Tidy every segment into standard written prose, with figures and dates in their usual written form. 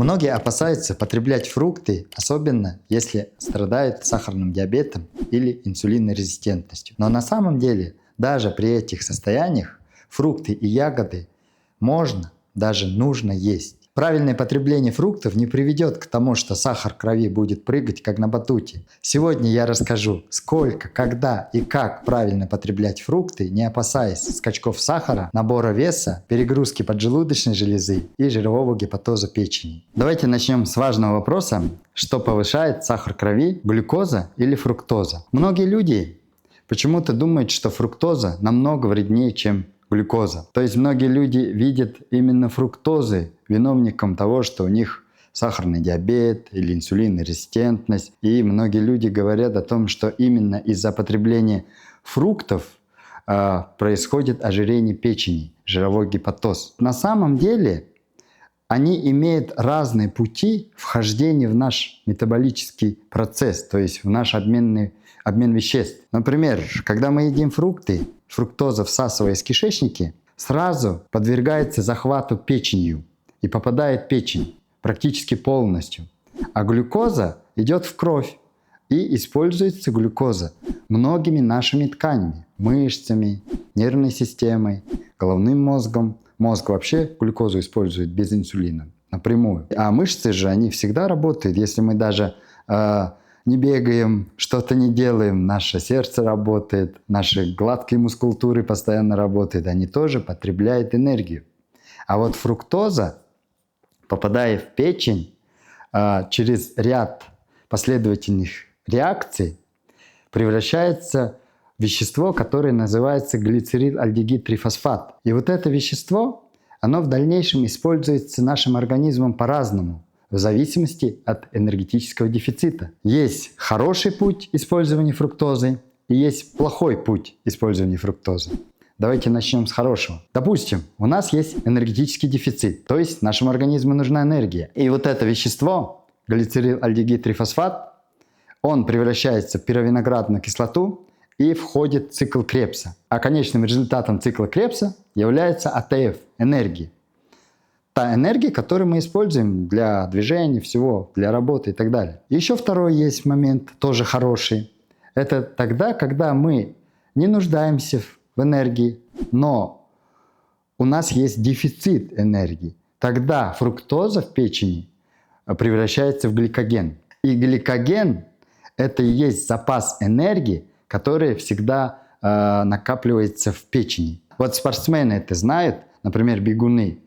Многие опасаются потреблять фрукты, особенно если страдают сахарным диабетом или инсулинорезистентностью. Но на самом деле, даже при этих состояниях, фрукты и ягоды можно, даже нужно есть. Правильное потребление фруктов не приведет к тому, что сахар в крови будет прыгать, как на батуте. Сегодня я расскажу, сколько, когда и как правильно потреблять фрукты, не опасаясь скачков сахара, набора веса, перегрузки поджелудочной железы и жирового гепатоза печени. Давайте начнем с важного вопроса, что повышает сахар крови, глюкоза или фруктоза. Многие люди почему-то думают, что фруктоза намного вреднее, чем глюкоза. То есть многие люди видят именно фруктозы виновником того, что у них сахарный диабет или инсулинорезистентность. И многие люди говорят о том, что именно из-за потребления фруктов происходит ожирение печени, жировой гепатоз. На самом деле они имеют разные пути вхождения в наш метаболический процесс, то есть в наш обмен веществ. Например, когда мы едим фрукты, фруктоза, всасываясь в кишечнике, сразу подвергается захвату печенью и попадает в печень практически полностью. А глюкоза идет в кровь, и используется глюкоза многими нашими тканями, мышцами, нервной системой, головным мозгом. Мозг вообще глюкозу использует без инсулина напрямую. А мышцы же, они всегда работают. Если мы даже не бегаем, что-то не делаем, наше сердце работает, наши гладкие мускулатуры постоянно работают, они тоже потребляют энергию. А вот фруктоза, попадая в печень, через ряд последовательных реакций превращается в вещество, которое называется глицерилальдегид-трифосфат. И вот это вещество, оно в дальнейшем используется нашим организмом по-разному, в зависимости от энергетического дефицита. Есть хороший путь использования фруктозы и есть плохой путь использования фруктозы. Давайте начнем с хорошего. Допустим, у нас есть энергетический дефицит, то есть нашему организму нужна энергия. И вот это вещество, глицерилальдегид-трифосфат, он превращается в пировиноградную кислоту и входит в цикл Кребса. А конечным результатом цикла Кребса является АТФ – энергия. Та энергия, которую мы используем для движения, всего, для работы и так далее. Еще второй есть момент, тоже хороший. Это тогда, когда мы не нуждаемся в энергии, но у нас есть дефицит энергии. Тогда фруктоза в печени превращается в гликоген. И гликоген – это и есть запас энергии, который всегда накапливается в печени. Вот спортсмены это знают, например, бегуны.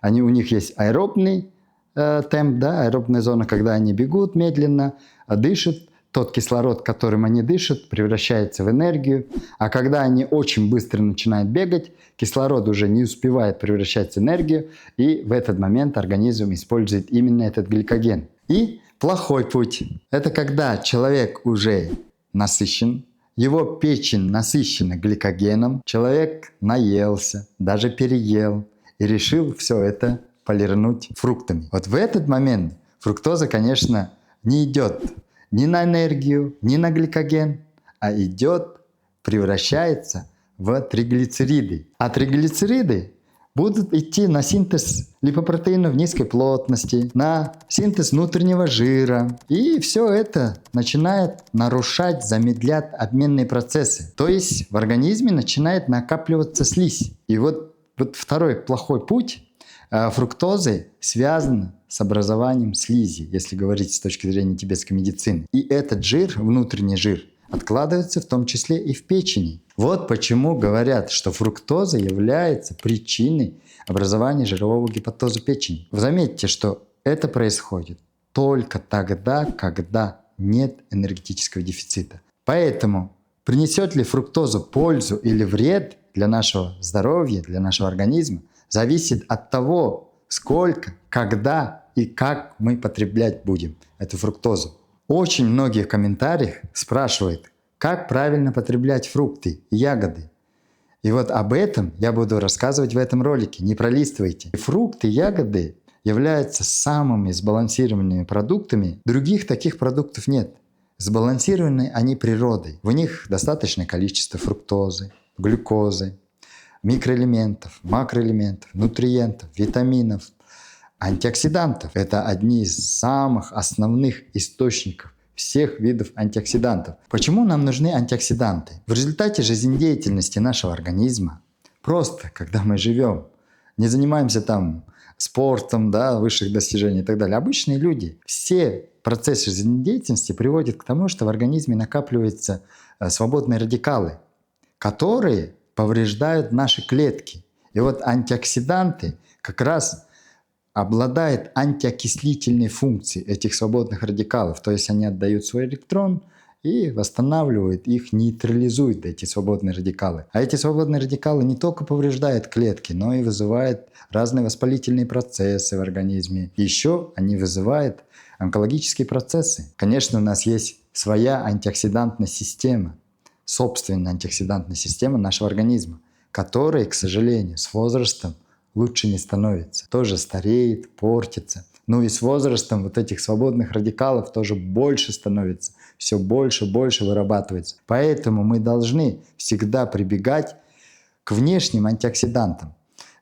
У них есть аэробный темп, аэробная зона, когда они бегут медленно, дышат. Тот кислород, которым они дышат, превращается в энергию. А когда они очень быстро начинают бегать, кислород уже не успевает превращаться в энергию, и в этот момент организм использует именно этот гликоген. И плохой путь – это когда человек уже насыщен, его печень насыщена гликогеном, человек наелся, даже переел, и решил все это полирнуть фруктами. Вот в этот момент фруктоза, конечно, не идет ни на энергию, ни на гликоген, а идет, превращается в триглицериды. А триглицериды будут идти на синтез липопротеинов низкой плотности, на синтез внутреннего жира. И все это начинает нарушать, замедлять обменные процессы. То есть в организме начинает накапливаться слизь. И вот второй плохой путь фруктозы связан с образованием слизи, если говорить с точки зрения тибетской медицины. И этот жир, внутренний жир, откладывается в том числе и в печени. Вот почему говорят, что фруктоза является причиной образования жирового гепатоза печени. Вы заметьте, что это происходит только тогда, когда нет энергетического дефицита. Поэтому принесет ли фруктоза пользу или вред для нашего здоровья, для нашего организма, зависит от того, сколько, когда и как мы потреблять будем эту фруктозу. Очень многие в комментариях спрашивают, как правильно потреблять фрукты и ягоды. И вот об этом я буду рассказывать в этом ролике, не пролистывайте. Фрукты и ягоды являются самыми сбалансированными продуктами, других таких продуктов нет. Сбалансированы они природой. В них достаточное количество фруктозы, глюкозы, микроэлементов, макроэлементов, нутриентов, витаминов, антиоксидантов. Это одни из самых основных источников всех видов антиоксидантов. Почему нам нужны антиоксиданты? В результате жизнедеятельности нашего организма, просто когда мы живем, не занимаемся там спортом, да, высших достижений и так далее, обычные люди, все процессы жизнедеятельности приводят к тому, что в организме накапливаются свободные радикалы, которые повреждают наши клетки. И вот антиоксиданты как раз обладают антиокислительной функцией этих свободных радикалов. То есть они отдают свой электрон и восстанавливают их, нейтрализуют эти свободные радикалы. А эти свободные радикалы не только повреждают клетки, но и вызывают разные воспалительные процессы в организме. Еще они вызывают онкологические процессы. Конечно, у нас есть своя антиоксидантная система, собственная антиоксидантная система нашего организма, которая, к сожалению, с возрастом лучше не становится. Тоже стареет, портится. Ну и с возрастом вот этих свободных радикалов тоже больше становится. Все больше вырабатывается. Поэтому мы должны всегда прибегать к внешним антиоксидантам.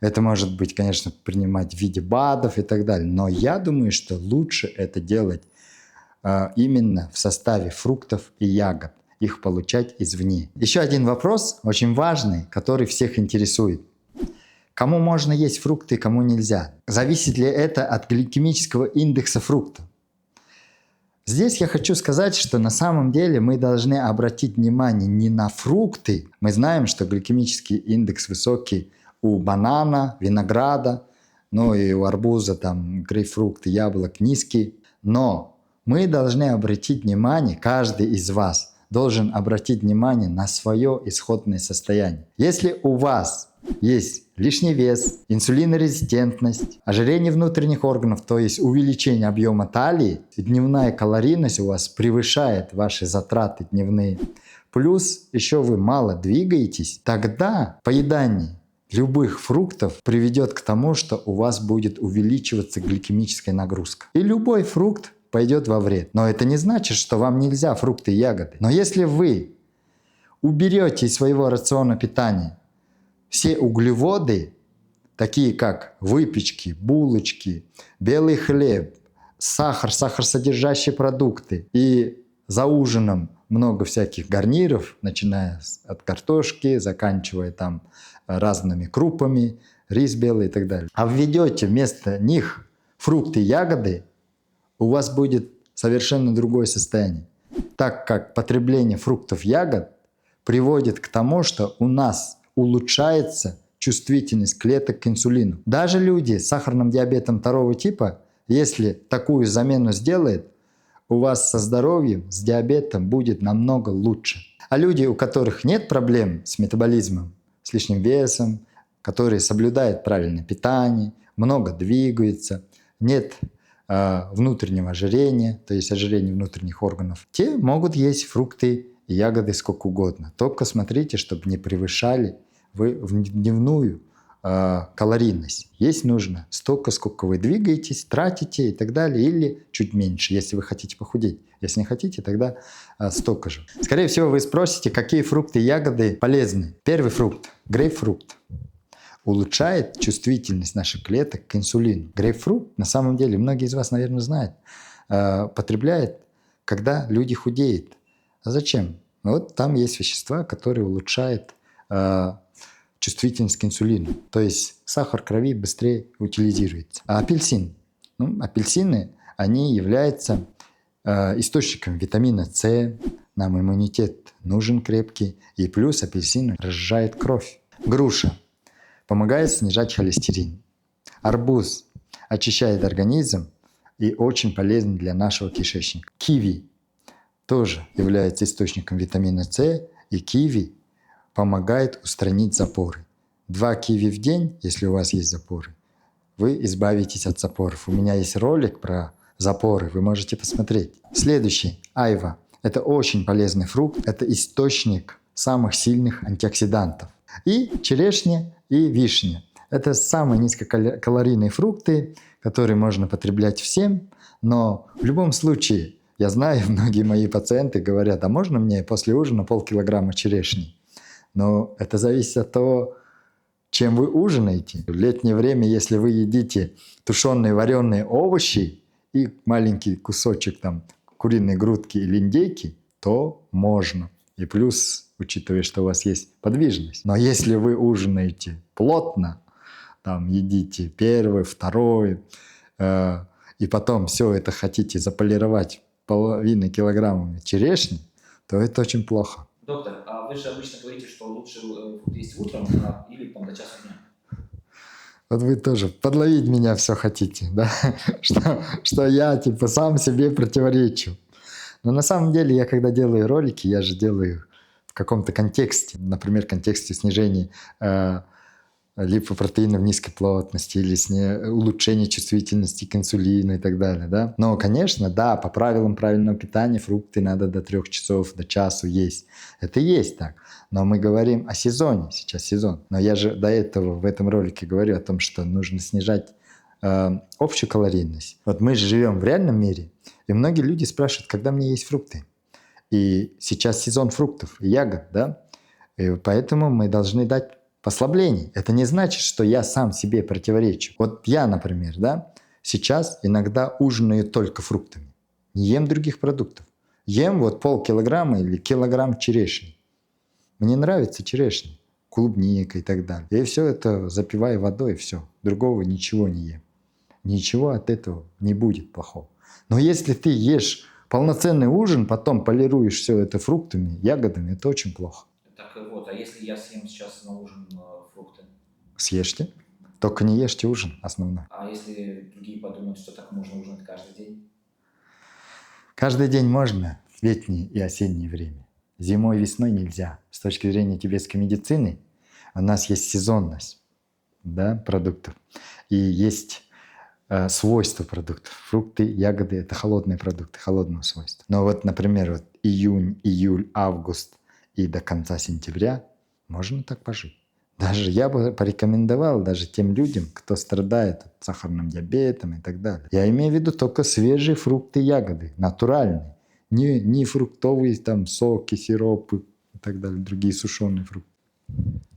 Это может быть, конечно, принимать в виде БАДов и так далее. Но я думаю, что лучше это делать именно в составе фруктов и ягод. Их получать извне. Еще один вопрос, очень важный, который всех интересует. Кому можно есть фрукты, кому нельзя? Зависит ли это от гликемического индекса фрукта? Здесь я хочу сказать, что на самом деле мы должны обратить внимание не на фрукты. Мы знаем, что гликемический индекс высокий у банана, винограда, ну и у арбуза, там, грейпфрукты, яблок низкий. Но мы должны обратить внимание, каждый из вас должен обратить внимание на свое исходное состояние. Если у вас есть лишний вес, инсулинорезистентность, ожирение внутренних органов, то есть увеличение объема талии, дневная калорийность у вас превышает ваши затраты дневные, плюс еще вы мало двигаетесь, тогда поедание любых фруктов приведет к тому, что у вас будет увеличиваться гликемическая нагрузка. И любой фрукт пойдет во вред. Но это не значит, что вам нельзя фрукты и ягоды. Но если вы уберете из своего рациона питания все углеводы, такие как выпечки, булочки, белый хлеб, сахар, сахаросодержащие продукты, и за ужином много всяких гарниров, начиная от картошки, заканчивая там разными крупами, рис белый и так далее. А введете вместо них фрукты и ягоды, у вас будет совершенно другое состояние. Так как потребление фруктов и ягод приводит к тому, что у нас улучшается чувствительность клеток к инсулину. Даже люди с сахарным диабетом 2 типа, если такую замену сделают, у вас со здоровьем, с диабетом будет намного лучше. А люди, у которых нет проблем с метаболизмом, с лишним весом, которые соблюдают правильное питание, много двигаются, нет внутреннего ожирения, то есть ожирения внутренних органов, те могут есть фрукты и ягоды сколько угодно. Только смотрите, чтобы не превышали вы в дневную калорийность. Есть нужно столько, сколько вы двигаетесь, тратите и так далее, или чуть меньше, если вы хотите похудеть. Если не хотите, тогда столько же. Скорее всего, вы спросите, какие фрукты и ягоды полезны. Первый фрукт – грейпфрут. Улучшает чувствительность наших клеток к инсулину. Грейпфрут, на самом деле, многие из вас, наверное, знают, потребляет, когда люди худеют. А зачем? Вот там есть вещества, которые улучшают чувствительность к инсулину. То есть сахар крови быстрее утилизируется. А апельсин? Апельсины, они являются источником витамина С. Нам иммунитет нужен крепкий. И плюс апельсин разжижает кровь. Груша помогает снижать холестерин. Арбуз очищает организм и очень полезен для нашего кишечника. Киви тоже является источником витамина С, и киви помогает устранить запоры. 2 киви в день, если у вас есть запоры, вы избавитесь от запоров. У меня есть ролик про запоры, вы можете посмотреть. Следующий – айва. Это очень полезный фрукт, это источник самых сильных антиоксидантов. И черешня, и вишня. Это самые низкокалорийные фрукты, которые можно потреблять всем, но в любом случае, я знаю, многие мои пациенты говорят, а можно мне после ужина полкилограмма черешни? Но это зависит от того, чем вы ужинаете. В летнее время, если вы едите тушеные вареные овощи и маленький кусочек там куриной грудки или индейки, то можно. И плюс, учитывая, что у вас есть подвижность. Но если вы ужинаете плотно, там едите первый, второй, и потом все это хотите заполировать половиной килограммами черешни, то это очень плохо. Доктор, а вы же обычно говорите, что лучше есть утром или там, до часу дня. Вот вы тоже подловить меня все хотите, да? Что я типа сам себе противоречу. Но на самом деле я когда делаю ролики, я же делаю в каком-то контексте. Например, в контексте снижения липопротеинов низкой плотности или улучшения чувствительности к инсулину и так далее. Да? Но, конечно, да, по правилам правильного питания фрукты надо до 3 часов, до часу есть. Это есть так. Но мы говорим о сезоне, сейчас сезон. Но я же до этого в этом ролике говорю о том, что нужно снижать общую калорийность. Вот мы же живем в реальном мире, и многие люди спрашивают, когда мне есть фрукты. И сейчас сезон фруктов и ягод, да? И поэтому мы должны дать послаблений. Это не значит, что я сам себе противоречу. Вот я, например, да, сейчас иногда ужинаю только фруктами. Не ем других продуктов. Ем вот полкилограмма или килограмм черешни. Мне нравится черешня, клубника и так далее. Я все это запиваю водой, и все. Другого ничего не ем. Ничего от этого не будет плохого. Но если ты ешь полноценный ужин, потом полируешь все это фруктами, ягодами, это очень плохо. Так вот, а если я съем сейчас на ужин фрукты? Съешьте. Только не ешьте ужин основной. А если другие подумают, что так можно ужинать каждый день? Каждый день можно в летнее и осеннее время. Зимой и весной нельзя. С точки зрения тибетской медицины у нас есть сезонность, да, продуктов. И есть свойства продуктов. Фрукты, ягоды – это холодные продукты, холодного свойства. Но вот, например, вот июнь, июль, август и до конца сентября можно так пожить. Даже я бы порекомендовал даже тем людям, кто страдает от сахарным диабетом и так далее. Я имею в виду только свежие фрукты и ягоды, натуральные. Не фруктовые там соки, сиропы и так далее, другие сушеные фрукты.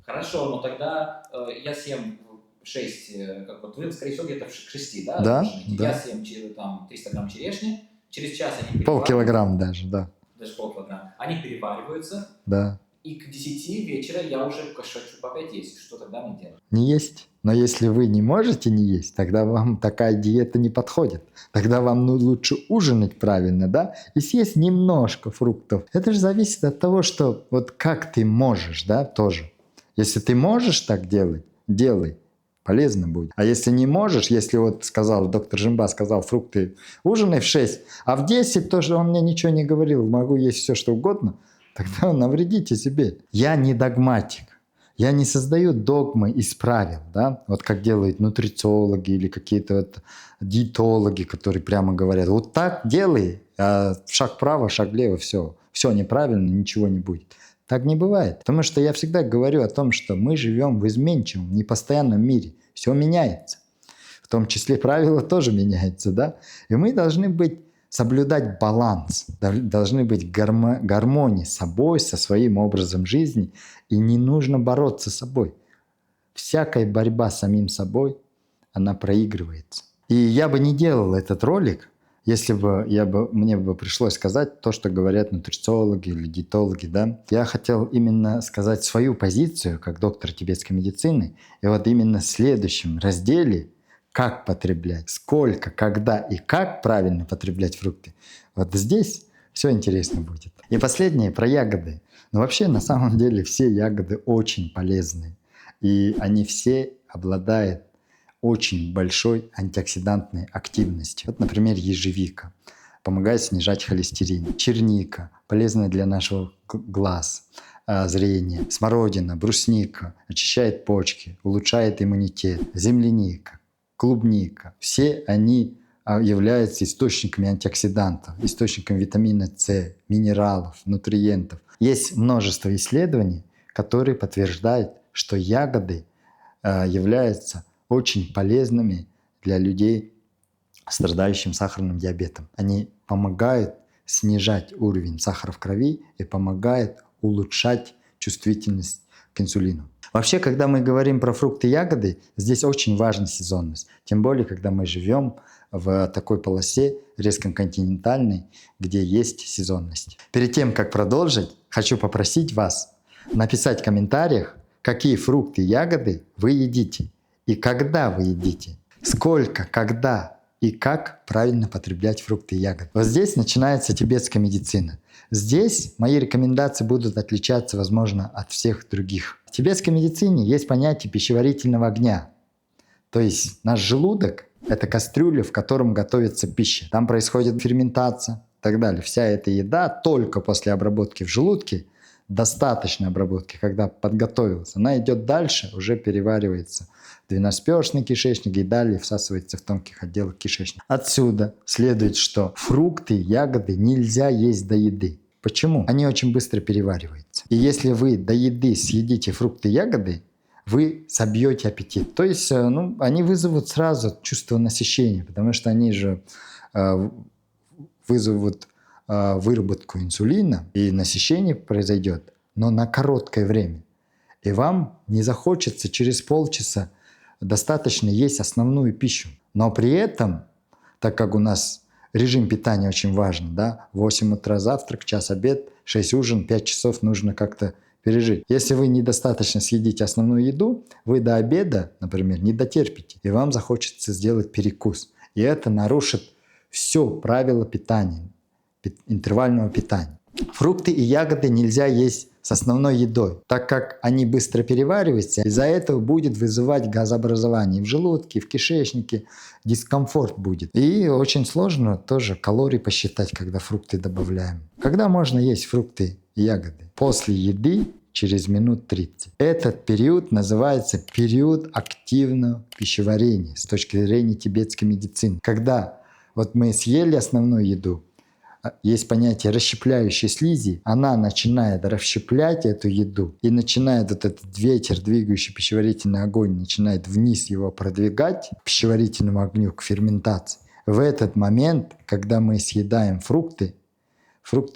Хорошо, но тогда я съем 6, как вот вы, скорее всего, где-то к 6, да? Да, ужинаете. да. Я съем там 300 грамм черешни, через час они Полкилограмма даже, да. Даже полкилограмма. Они перевариваются, Да. и к 10 вечера я уже хочу опять есть. Что тогда мне делать? Не есть. Но если вы не можете не есть, тогда вам такая диета не подходит. Тогда вам лучше ужинать правильно, да, и съесть немножко фруктов. Это же зависит от того, что вот как ты можешь, да, тоже. Если ты можешь так делать, делай. Полезно будет. А если не можешь, если вот сказал, доктор Жимба сказал, фрукты ужинай в 6, а в 10 тоже он мне ничего не говорил, могу есть все, что угодно, тогда навредите себе. Я не догматик. Я не создаю догмы из правил, да, вот как делают нутрициологи или какие-то вот диетологи, которые прямо говорят, вот так делай, а шаг вправо, шаг влево, все неправильно, ничего не будет. Так не бывает, потому что я всегда говорю о том, что мы живем в изменчивом, непостоянном мире, все меняется, в том числе правила тоже меняются, да, и мы должны соблюдать баланс, должны быть в гармонии с собой, со своим образом жизни, и не нужно бороться с собой. Всякая борьба с самим собой, она проигрывается. И я бы не делал этот ролик, если бы мне бы пришлось сказать то, что говорят нутрициологи или диетологи. Да? Я хотел именно сказать свою позицию как доктор тибетской медицины. И вот именно в следующем разделе как потреблять, сколько, когда и как правильно потреблять фрукты. Вот здесь все интересно будет. И последнее про ягоды. Но вообще на самом деле все ягоды очень полезны. И они все обладают очень большой антиоксидантной активностью. Вот, например, ежевика помогает снижать холестерин. Черника полезна для нашего глаз, зрения. Смородина, брусника очищает почки, улучшает иммунитет. Земляника, клубника. Все они являются источниками антиоксидантов, источниками витамина С, минералов, нутриентов. Есть множество исследований, которые подтверждают, что ягоды являются очень полезными для людей, страдающих сахарным диабетом. Они помогают снижать уровень сахара в крови и помогают улучшать чувствительность к инсулину. Вообще, когда мы говорим про фрукты и ягоды, здесь очень важна сезонность. Тем более, когда мы живем в такой полосе резко континентальной, где есть сезонность. Перед тем, как продолжить, хочу попросить вас написать в комментариях, какие фрукты и ягоды вы едите и когда вы едите. Сколько, когда и как правильно потреблять фрукты и ягоды. Вот здесь начинается тибетская медицина. Здесь мои рекомендации будут отличаться, возможно, от всех других. В тибетской медицине есть понятие пищеварительного огня. То есть наш желудок – это кастрюля, в котором готовится пища. Там происходит ферментация и так далее. Вся эта еда только после обработки в желудке, достаточной обработки, когда подготовилась, она идет дальше, уже переваривается в двенадцатиперстный кишечник и далее всасывается в тонких отделах кишечника. Отсюда следует, что фрукты, ягоды нельзя есть до еды. Почему? Они очень быстро перевариваются. И если вы до еды съедите фрукты и ягоды, вы собьете аппетит. То есть они вызовут сразу чувство насыщения, потому что они же вызовут выработку инсулина, и насыщение произойдет, но на короткое время. И вам не захочется через полчаса достаточно есть основную пищу. Но при этом, так как у нас режим питания очень важен, да, 8 утра завтрак, час обед, 6 ужин, 5 часов нужно как-то пережить. Если вы недостаточно съедите основную еду, вы до обеда, например, не дотерпите, и вам захочется сделать перекус. И это нарушит все правила питания, интервального питания. Фрукты и ягоды нельзя есть с основной едой, так как они быстро перевариваются, из-за этого будет вызывать газообразование в желудке, в кишечнике, дискомфорт будет. И очень сложно тоже калории посчитать, когда фрукты добавляем. Когда можно есть фрукты и ягоды? После еды через минут 30. Этот период называется период активного пищеварения с точки зрения тибетской медицины. Когда вот мы съели основную еду, есть понятие расщепляющей слизи, она начинает расщеплять эту еду, и начинает вот этот ветер, двигающий пищеварительный огонь, начинает вниз его продвигать к пищеварительному огню, к ферментации. В этот момент, когда мы съедаем фрукты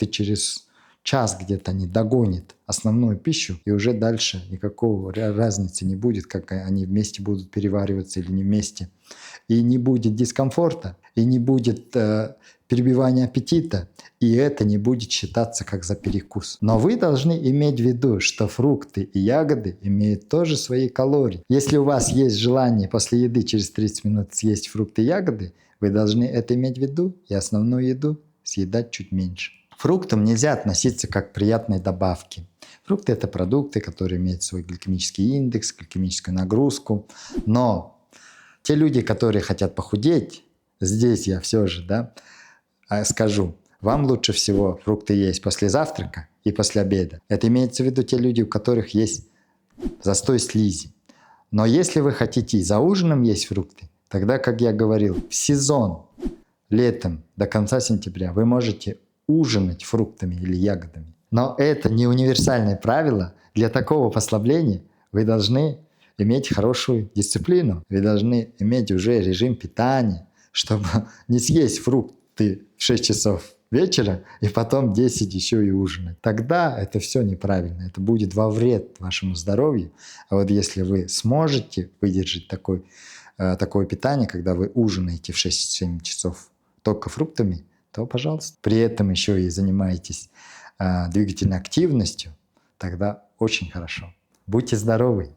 через час где-то они догонят основную пищу, и уже дальше никакого разницы не будет, как они вместе будут перевариваться или не вместе. И не будет дискомфорта, и не будет перебивания аппетита, и это не будет считаться как за перекус. Но вы должны иметь в виду, что фрукты и ягоды имеют тоже свои калории. Если у вас есть желание после еды через 30 минут съесть фрукты и ягоды, вы должны это иметь в виду и основную еду съедать чуть меньше. К фруктам нельзя относиться как к приятной добавке. Фрукты – это продукты, которые имеют свой гликемический индекс, гликемическую нагрузку. Но те люди, которые хотят похудеть, здесь я все же скажу, вам лучше всего фрукты есть после завтрака и после обеда. Это имеется в виду те люди, у которых есть застой слизи. Но если вы хотите за ужином есть фрукты, тогда, как я говорил, в сезон, летом до конца сентября вы можете ужинать фруктами или ягодами. Но это не универсальное правило. Для такого послабления вы должны иметь хорошую дисциплину. Вы должны иметь уже режим питания, чтобы не съесть фрукты в 6 часов вечера и потом 10 еще и ужинать. Тогда это все неправильно. Это будет во вред вашему здоровью. А вот если вы сможете выдержать такое питание, когда вы ужинаете в 6-7 часов только фруктами, то пожалуйста. При этом еще и занимаетесь двигательной активностью, тогда очень хорошо. Будьте здоровы!